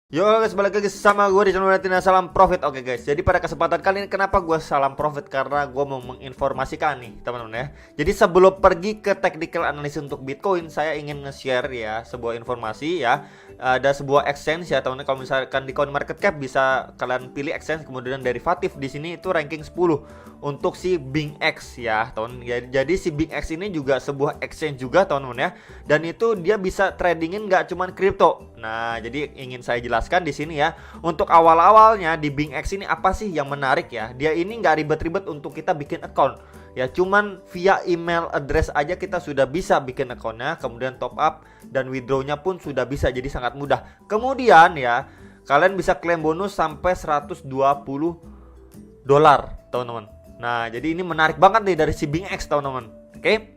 Yo guys, balik lagi sama gue di channel Tina Salam Profit. Oke guys, jadi pada kesempatan kali ini kenapa gue salam profit? Karena gue mau menginformasikan nih teman-teman ya. Jadi sebelum pergi ke technical analysis untuk Bitcoin, saya ingin nge-share ya sebuah informasi ya. Ada sebuah exchange ya teman-teman. Kalau misalkan di CoinMarketCap bisa kalian pilih exchange, kemudian derivatif di sini itu ranking 10 untuk si BingX ya teman. Jadi si BingX ini juga sebuah exchange juga teman-teman ya. Dan itu dia bisa tradingin nggak cuman kripto. Nah, jadi ingin saya jelaskan di sini ya. Untuk awal-awalnya di BingX ini apa sih yang menarik ya? Dia ini nggak ribet-ribet untuk kita bikin account. Ya, cuman via email address aja kita sudah bisa bikin accountnya, kemudian top up dan withdrawnya pun sudah bisa, jadi sangat mudah. Kemudian ya, kalian bisa klaim bonus sampai 120 dolar, teman-teman. Nah, jadi ini menarik banget nih dari si BingX, teman-teman. Oke.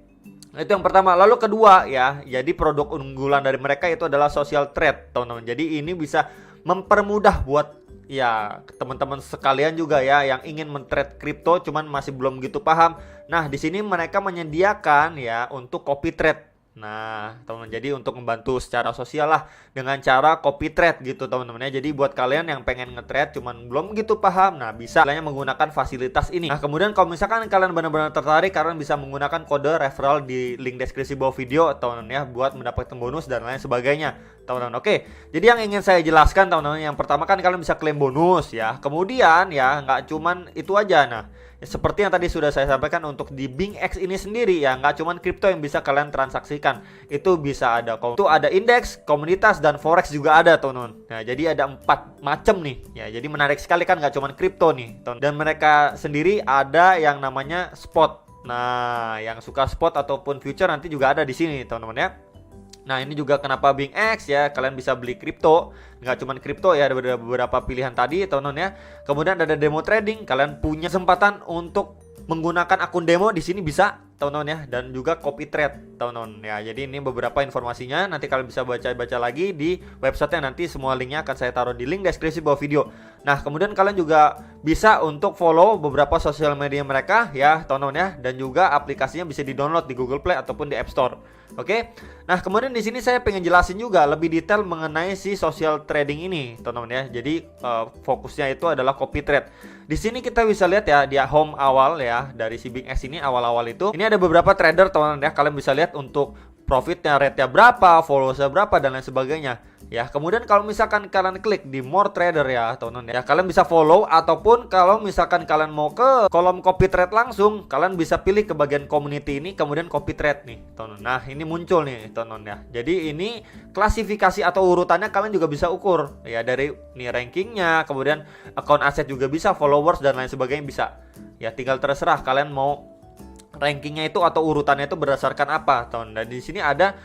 Itu yang pertama. Lalu kedua ya, jadi produk unggulan dari mereka itu adalah social trade, teman-teman. Jadi ini bisa mempermudah buat ya teman-teman sekalian juga ya yang ingin men-trade kripto cuman masih belum gitu paham. Nah, di sini mereka menyediakan ya untuk copy trade. Nah, teman-teman, jadi untuk membantu secara sosial lah dengan cara copy trade gitu teman-teman ya. Jadi buat kalian yang pengen nge-trade cuman belum gitu paham, nah bisa kalian menggunakan fasilitas ini. Nah, kemudian kalau misalkan kalian benar-benar tertarik, kalian bisa menggunakan kode referral di link deskripsi bawah video teman-teman ya buat mendapatkan bonus dan lain sebagainya teman-teman. Oke, jadi yang ingin saya jelaskan teman-teman, yang pertama kan kalian bisa klaim bonus ya. Kemudian ya nggak cuman itu aja. Nah, seperti yang tadi sudah saya sampaikan, untuk di BingX ini sendiri ya nggak cuman kripto yang bisa kalian transaksikan, itu bisa ada indeks, komunitas, dan forex juga ada teman-teman. Nah, jadi ada 4 macam nih ya, jadi menarik sekali kan, nggak cuman kripto nih teman. Dan mereka sendiri ada yang namanya spot. Nah, yang suka spot ataupun future nanti juga ada di sini teman-teman ya. Nah, ini juga kenapa BingX ya, kalian bisa beli kripto, nggak cuma kripto ya, ada beberapa pilihan tadi teman-teman ya. Kemudian ada demo trading, kalian punya kesempatan untuk menggunakan akun demo di sini bisa teman-teman ya, dan juga copy trade teman-teman ya. Jadi ini beberapa informasinya, nanti kalian bisa baca-baca lagi di websitenya, nanti semua linknya akan saya taruh di link deskripsi bawah video. Nah, kemudian kalian juga bisa untuk follow beberapa sosial media mereka ya teman-teman ya, dan juga aplikasinya bisa di-download di Google Play ataupun di App Store. Oke. Nah, kemudian di sini saya pengen jelasin juga lebih detail mengenai si social trading ini, teman-teman ya. Jadi fokusnya itu adalah copy trade. Di sini kita bisa lihat ya, di home awal ya dari si BingX ini, awal-awal itu ini ada beberapa trader teman-teman ya. Kalian bisa lihat untuk profitnya, rate-nya berapa, followersnya berapa, dan lain sebagainya ya. Kemudian kalau misalkan kalian klik di more trader ya teman-teman ya, kalian bisa follow, ataupun kalau misalkan kalian mau ke kolom copy trade langsung, kalian bisa pilih ke bagian community ini, kemudian copy trade nih teman-teman. Nah, ini muncul nih teman-teman ya. Jadi ini klasifikasi atau urutannya kalian juga bisa ukur ya, dari nih rankingnya, kemudian account aset juga bisa, followers dan lain sebagainya bisa ya. Tinggal terserah kalian mau rankingnya itu atau urutannya itu berdasarkan apa, teman. Dan di sini ada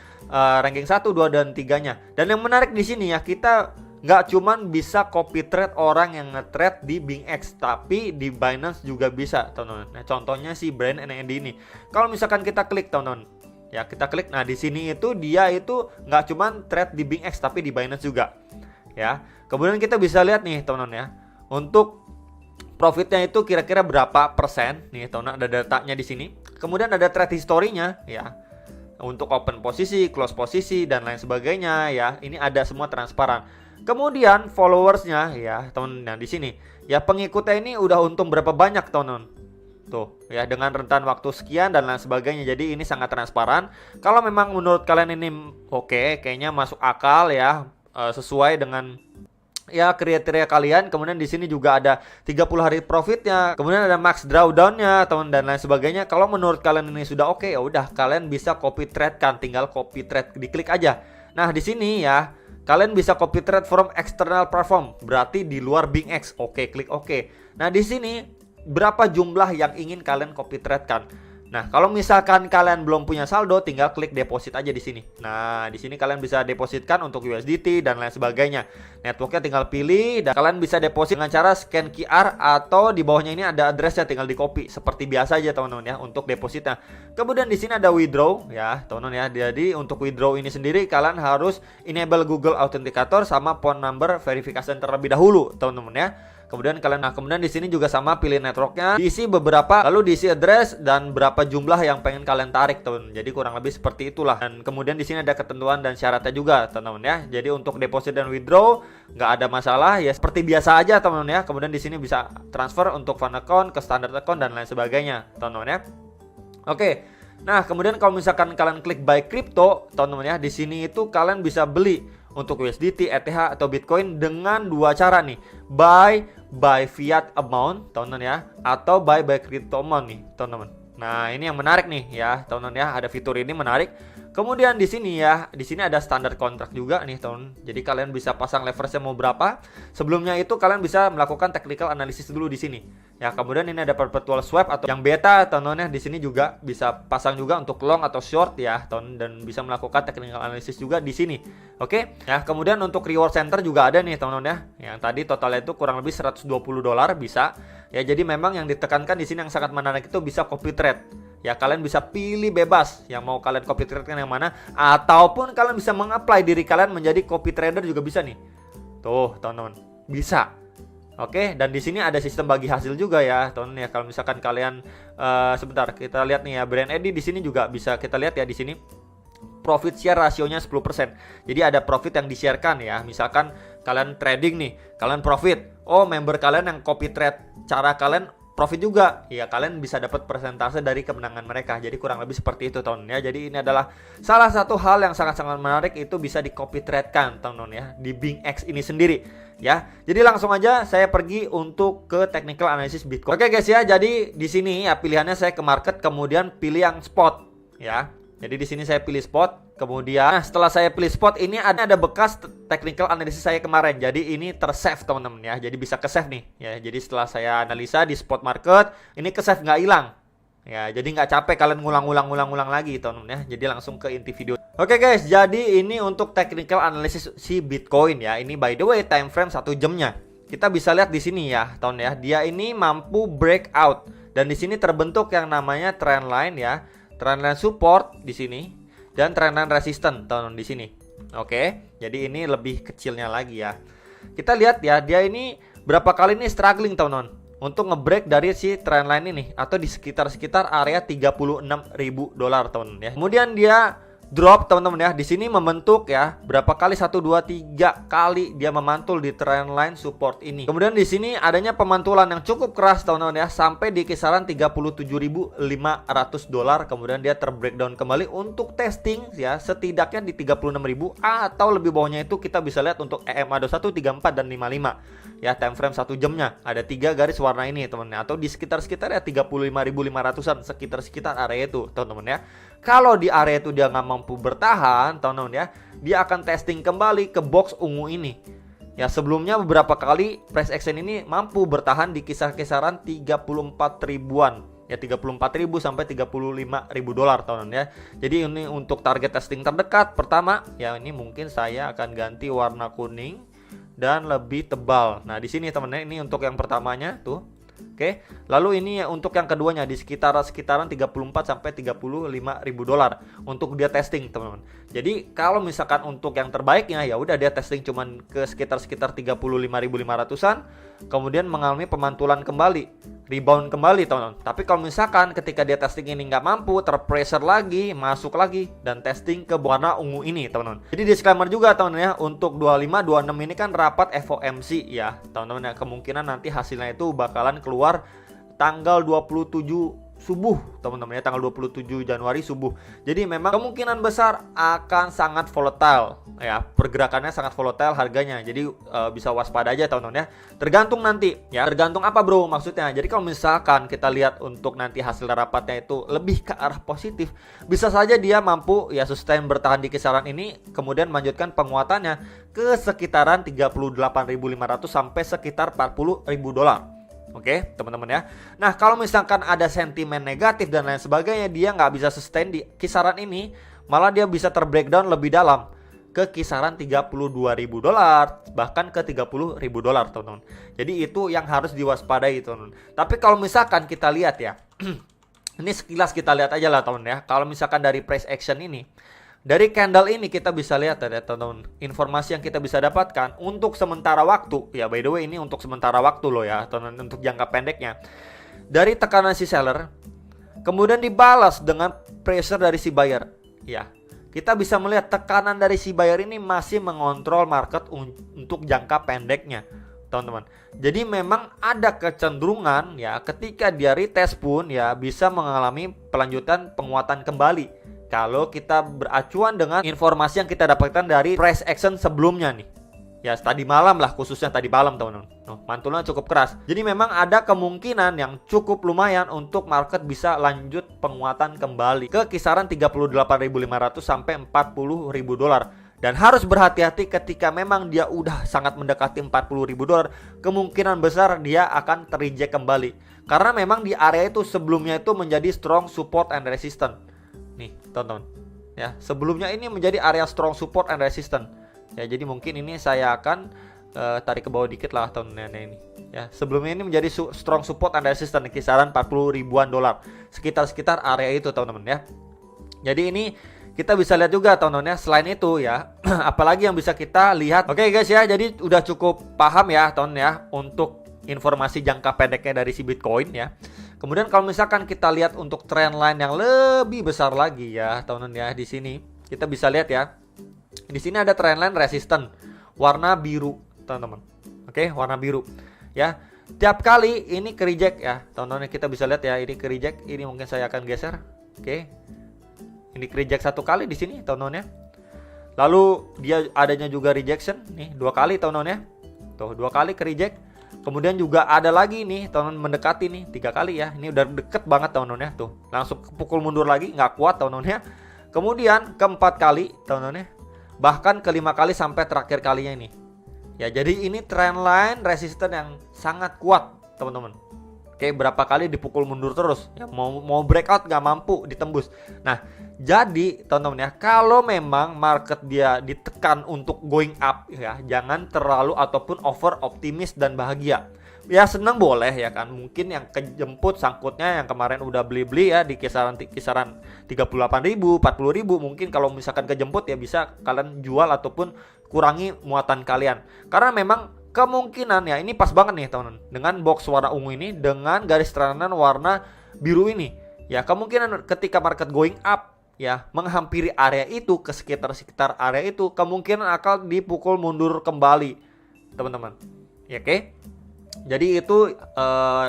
ranking 1, 2, dan 3-nya. Dan yang menarik di sini ya, kita nggak cuman bisa copy trade orang yang nge-trade di BingX, tapi di Binance juga bisa, teman-teman. Nah, contohnya si Brand NND ini. Kalau misalkan kita klik, teman-teman, ya kita klik, nah di sini itu dia itu nggak cuman trade di BingX tapi di Binance juga. Ya. Kemudian kita bisa lihat nih, teman-teman ya. Untuk profitnya itu kira-kira berapa persen nih teman, ada datanya di sini. Kemudian ada trade historinya ya, untuk open posisi, close posisi, dan lain sebagainya ya. Ini ada semua transparan. Kemudian followersnya ya teman, nah di sini ya pengikutnya ini udah untung berapa banyak teman. Tuh ya, dengan rentan waktu sekian dan lain sebagainya. Jadi ini sangat transparan. Kalau memang menurut kalian ini oke, kayaknya masuk akal ya, sesuai dengan ya kriteria kalian. Kemudian di sini juga ada 30 hari profitnya, kemudian ada max drawdownnya teman, dan lain sebagainya. Kalau menurut kalian ini sudah oke, ya udah kalian bisa copy trade kan, tinggal copy trade, diklik aja. Nah, di sini ya kalian bisa copy trade from external platform, berarti di luar BingX. Oke, klik oke. Nah, di sini berapa jumlah yang ingin kalian copy trade kan. Nah, kalau misalkan kalian belum punya saldo, tinggal klik deposit aja di sini. Nah, di sini kalian bisa depositkan untuk USDT dan lain sebagainya. Networknya tinggal pilih, dan kalian bisa deposit dengan cara scan QR, atau di bawahnya ini ada addressnya, tinggal di copy seperti biasa aja teman-teman ya untuk depositnya. Kemudian di sini ada withdraw ya teman-teman ya. Jadi untuk withdraw ini sendiri kalian harus enable Google Authenticator sama phone number verification terlebih dahulu teman-teman ya. Kemudian kemudian di sini juga sama, pilih networknya, diisi beberapa, lalu diisi address dan berapa jumlah yang pengen kalian tarik, teman. Jadi kurang lebih seperti itulah. Dan kemudian di sini ada ketentuan dan syaratnya juga, teman-teman ya. Jadi untuk deposit dan withdraw nggak ada masalah ya, seperti biasa aja, teman-teman ya. Kemudian di sini bisa transfer untuk fund account ke standard account dan lain sebagainya, teman-teman ya. Oke. Nah, kemudian kalau misalkan kalian klik buy crypto, teman-teman ya, di sini itu kalian bisa beli untuk USDT, ETH atau Bitcoin dengan dua cara nih. Buy by fiat amount, teman-teman ya, atau buy by crypto amount nih, teman-teman. Nah, ini yang menarik nih ya, teman-teman ya, ada fitur ini menarik. Kemudian di sini ya, di sini ada standar kontrak juga nih, teman. Jadi kalian bisa pasang leverage-nya mau berapa. Sebelumnya itu kalian bisa melakukan technical analysis dulu di sini. Ya, kemudian ini ada perpetual swap atau yang beta, teman-teman ya. Di sini juga bisa pasang juga untuk long atau short ya, teman, dan bisa melakukan technical analysis juga di sini. Oke? Ya, kemudian untuk reward center juga ada nih, teman-teman ya. Yang tadi totalnya itu kurang lebih $120 bisa. Ya, jadi memang yang ditekankan di sini yang sangat menarik itu bisa copy trade. Ya, kalian bisa pilih bebas yang mau kalian copy trade kan yang mana, ataupun kalian bisa mengapply diri kalian menjadi copy trader juga bisa nih. Tuh, teman-teman. Bisa. Oke, dan di sini ada sistem bagi hasil juga ya, teman-teman ya. Kalau misalkan kalian sebentar, kita lihat nih ya, Brand ID di sini juga bisa kita lihat ya di sini. Profit share rasionya 10%. Jadi ada profit yang di-sharekan ya. Misalkan kalian trading nih, kalian profit. Oh, member kalian yang copy trade cara kalian profit juga, ya kalian bisa dapat persentase dari kemenangan mereka. Jadi kurang lebih seperti itu, teman ya. Jadi ini adalah salah satu hal yang sangat-sangat menarik, itu bisa di copy trade kan, teman ya, di BingX ini sendiri ya. Jadi langsung aja saya pergi untuk ke technical analysis Bitcoin. Oke guys ya, jadi di sini ya pilihannya saya ke market, kemudian pilih yang spot ya. Jadi di sini saya pilih spot. Kemudian setelah saya pilih spot, ini ada bekas technical analysis saya kemarin. Jadi ini tersave, teman-teman ya. Jadi bisa ke save nih ya. Jadi setelah saya analisa di spot market, ini ke save, nggak hilang ya. Jadi nggak capek kalian ngulang lagi, teman-teman ya. Jadi langsung ke inti video. Oke guys, jadi ini untuk technical analysis si Bitcoin ya. Ini by the way time frame 1 jamnya. Kita bisa lihat di sini ya, teman ya. Dia ini mampu breakout dan di sini terbentuk yang namanya trend line ya. Trendline support di sini dan trendline resistance, teman-teman di sini. Oke, jadi ini lebih kecilnya lagi ya. Kita lihat ya, dia ini berapa kali nih struggling, teman-teman, untuk ngebreak dari si trendline ini atau di sekitar area $36.000, teman-teman ya. Kemudian dia drop, teman-teman ya. Di sini membentuk ya, berapa kali, 1 2 3 kali dia memantul di trendline support ini. Kemudian di sini adanya pemantulan yang cukup keras, teman-teman ya, sampai di kisaran $37.500. Kemudian dia terbreakdown kembali untuk testing ya, setidaknya di 36.000 atau lebih bawahnya itu kita bisa lihat untuk EMA 21, 34 dan 55 ya. Time frame 1 jamnya ada 3 garis warna ini, teman-teman, atau di sekitar ya 35.500-an, sekitar area itu, teman-teman ya. Kalau di area itu dia nggak mampu bertahan, teman-teman ya, dia akan testing kembali ke box ungu ini. Ya, sebelumnya beberapa kali price action ini mampu bertahan di kisaran 34 ribuan. Ya, 34.000 sampai $35.000, teman-teman ya. Jadi ini untuk target testing terdekat pertama, ya ini mungkin saya akan ganti warna kuning dan lebih tebal. Nah, di sini teman-teman, ini untuk yang pertamanya tuh. Oke, lalu ini untuk yang keduanya di sekitaran 34 sampai $35.000 untuk dia testing, teman-teman. Jadi kalau misalkan untuk yang terbaiknya ya udah dia testing cuman ke sekitar 35.500-an, kemudian mengalami pemantulan kembali, rebound kembali, teman-teman. Tapi kalau misalkan ketika dia testing ini nggak mampu, terpressure lagi, masuk lagi dan testing ke warna ungu ini, teman-teman. Jadi disclaimer juga, teman-teman ya, untuk 25 26 ini kan rapat FOMC ya, teman-teman ya. Kemungkinan nanti hasilnya itu bakalan keluar tanggal 27 subuh, teman-teman ya, tanggal 27 Januari subuh. Jadi memang kemungkinan besar akan sangat volatile ya, pergerakannya sangat volatile harganya. Jadi bisa waspada aja, teman-teman ya. Tergantung nanti ya, tergantung apa bro maksudnya. Jadi kalau misalkan kita lihat untuk nanti hasil rapatnya itu lebih ke arah positif, bisa saja dia mampu ya sustain bertahan di kisaran ini, kemudian melanjutkan penguatannya ke sekitaran 38.500 sampai sekitar $40.000. Oke, teman-teman ya. Nah, kalau misalkan ada sentimen negatif dan lain sebagainya, dia nggak bisa sustain di kisaran ini, malah dia bisa terbreakdown lebih dalam ke kisaran $32.000 bahkan ke $30.000, teman-teman. Jadi itu yang harus diwaspadai, teman-teman. Tapi kalau misalkan kita lihat ya, ini sekilas kita lihat aja lah, teman ya. Kalau misalkan dari price action ini, Dari candle ini kita bisa lihat ya teman-teman, informasi yang kita bisa dapatkan untuk sementara waktu. Ya by the way ini untuk sementara waktu loh ya, teman-teman, untuk jangka pendeknya. Dari tekanan si seller, kemudian dibalas dengan pressure dari si buyer. Ya, kita bisa melihat tekanan dari si buyer ini masih mengontrol market untuk jangka pendeknya, teman-teman. Jadi memang ada kecenderungan ya ketika dia retest pun ya bisa mengalami pelanjutan penguatan kembali. Kalau kita beracuan dengan informasi yang kita dapatkan dari price action sebelumnya nih. Ya tadi malam lah, khususnya tadi malam teman-teman. Mantulnya cukup keras. Jadi memang ada kemungkinan yang cukup lumayan untuk market bisa lanjut penguatan kembali ke kisaran 38.500 sampai 40.000 dolar. Dan harus berhati-hati ketika memang dia udah sangat mendekati 40.000 dolar, kemungkinan besar dia akan terreject kembali. Karena memang di area itu sebelumnya itu menjadi strong support and resistance. Nih, teman-teman. Ya, sebelumnya ini menjadi area strong support and resistance. Ya, jadi mungkin ini saya akan tarik ke bawah dikit lah teman-teman ini. Ya, sebelumnya ini menjadi strong support and resistance di kisaran 40 ribuan dolar. Sekitar area itu teman-teman ya. Jadi ini kita bisa lihat juga teman-teman ya, selain itu ya, apalagi yang bisa kita lihat. Oke guys ya, jadi udah cukup paham ya teman-teman ya untuk informasi jangka pendeknya dari si Bitcoin ya. Kemudian kalau misalkan kita lihat untuk trendline yang lebih besar lagi ya, teman-teman ya, di sini kita bisa lihat ya. Di sini ada trendline resistance warna biru, teman-teman. Oke, warna biru. Ya. Tiap kali ini ke reject ya, teman-teman, kita bisa lihat ya, ini ke reject. Ini mungkin saya akan geser. Oke. Ini ke reject satu kali di sini, teman-teman ya. Lalu dia adanya juga rejection nih 2 kali, teman-teman ya. Tuh, 2 kali ke reject. Kemudian juga ada lagi nih teman-teman mendekati nih 3 kali ya. Ini udah deket banget teman-teman ya. Tuh langsung pukul mundur lagi, nggak kuat teman-teman ya. Kemudian keempat kali teman-teman ya. Bahkan kelima kali sampai terakhir kalinya ini. Ya jadi ini trendline resistance yang sangat kuat teman-teman. Oke, berapa kali dipukul mundur terus ya, mau breakout nggak mampu ditembus. Nah jadi teman-teman ya, kalau memang market dia ditekan untuk going up ya, jangan terlalu ataupun over optimis dan bahagia. Ya senang boleh ya kan, mungkin yang kejemput sangkutnya yang kemarin udah beli-beli ya di kisaran 38.000, 40.000, mungkin kalau misalkan kejemput ya bisa kalian jual ataupun kurangi muatan kalian. Karena memang kemungkinan ya ini pas banget nih teman-teman dengan box warna ungu ini dengan garis trendline warna biru ini. Ya kemungkinan ketika market going up ya menghampiri area itu ke sekitar area itu, kemungkinan akan dipukul mundur kembali teman-teman ya. Oke, jadi itu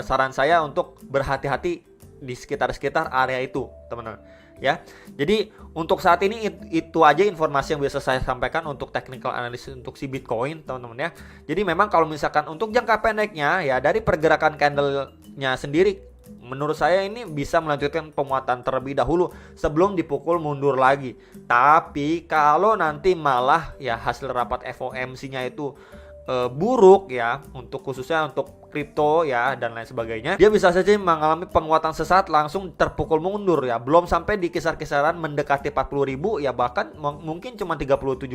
saran saya untuk berhati-hati di sekitar area itu teman-teman ya. Jadi untuk saat ini itu aja informasi yang bisa saya sampaikan untuk technical analysis untuk si Bitcoin teman-teman ya. Jadi memang kalau misalkan untuk jangka pendeknya ya, dari pergerakan candlenya sendiri menurut saya ini bisa melanjutkan penguatan terlebih dahulu sebelum dipukul mundur lagi. Tapi kalau nanti malah ya hasil rapat FOMC-nya itu buruk ya, untuk khususnya untuk kripto ya dan lain sebagainya, dia bisa saja mengalami penguatan sesaat langsung terpukul mundur ya. Belum sampai di kisaran mendekati 40.000 ya, bahkan mungkin cuma 37.500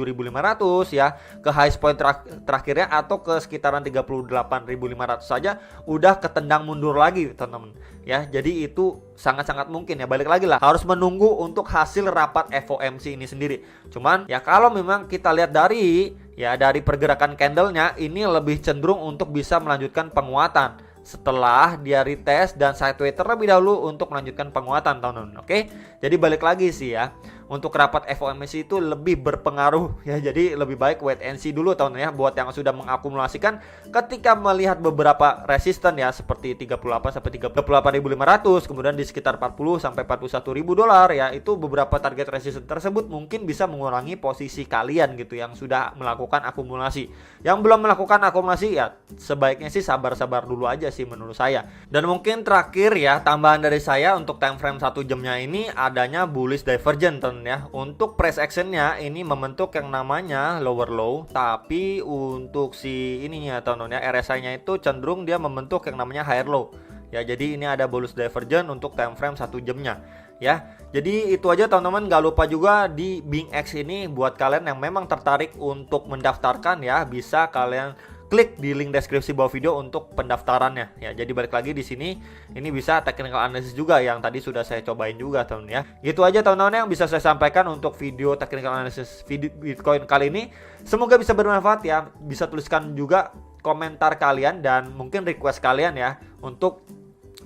ya ke high point terakhirnya, atau ke sekitaran 38.500 saja udah ketendang mundur lagi teman-teman ya. Jadi itu sangat-sangat mungkin ya, balik lagi lah, harus menunggu untuk hasil rapat FOMC ini sendiri. Cuman ya kalau memang kita lihat dari pergerakan candlenya ini lebih cenderung untuk bisa melanjutkan penguatan setelah dia retest dan sideways terlebih dahulu untuk melanjutkan penguatan teman-teman. Oke, jadi balik lagi sih ya, untuk rapat FOMC itu lebih berpengaruh ya. Jadi lebih baik wait and see dulu teman-teman ya, buat yang sudah mengakumulasikan ketika melihat beberapa resisten ya seperti 38 sampai 38.500, kemudian di sekitar 40 sampai 41.000 dolar ya, itu beberapa target resisten tersebut mungkin bisa mengurangi posisi kalian gitu yang sudah melakukan akumulasi. Yang belum melakukan akumulasi ya sebaiknya sih sabar-sabar dulu aja sih menurut saya. Dan mungkin terakhir ya, tambahan dari saya untuk time frame 1 jamnya ini adanya bullish divergence ya. Untuk price actionnya ini membentuk yang namanya lower low, tapi untuk si ininya teman-teman ya, RSI-nya itu cenderung dia membentuk yang namanya higher low ya. Jadi ini ada bullish divergence untuk time frame 1 jamnya ya. Jadi itu aja teman-teman. Gak lupa juga di BingX ini buat kalian yang memang tertarik untuk mendaftarkan ya, bisa kalian klik di link deskripsi bawah video untuk pendaftarannya ya. Jadi balik lagi di sini, ini bisa technical analysis juga yang tadi sudah saya cobain juga teman ya. Gitu aja teman-teman yang bisa saya sampaikan untuk video technical analysis video Bitcoin kali ini. Semoga bisa bermanfaat ya. Bisa tuliskan juga komentar kalian dan mungkin request kalian ya untuk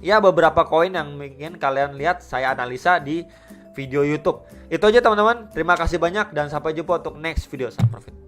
ya beberapa koin yang ingin kalian lihat saya analisa di video YouTube. Itu aja teman-teman. Terima kasih banyak dan sampai jumpa untuk next video. Salam profit.